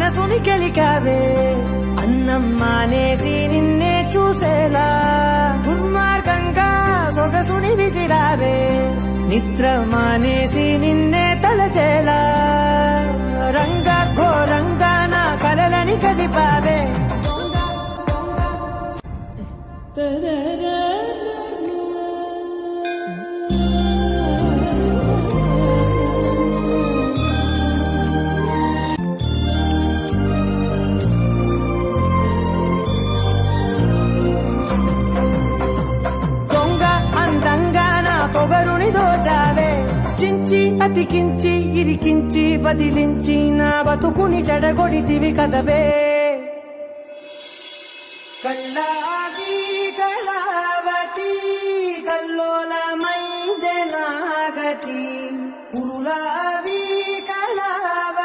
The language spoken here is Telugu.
మనసుని గెలికావే అన్నం మానేసి నిన్నే చూసేలా దుర్మార్గంగా సొగసుని విసిరావే నిద్ర మానేసి నిన్నే తలచేలా రంగ ఘోరంగా నా కలలని కదిపావే పొగరుని దోచావే చించి అతికించి ఇరికించి వదిలించి నా బతుకుని చెడగొడితివి కదవే కళ్ళ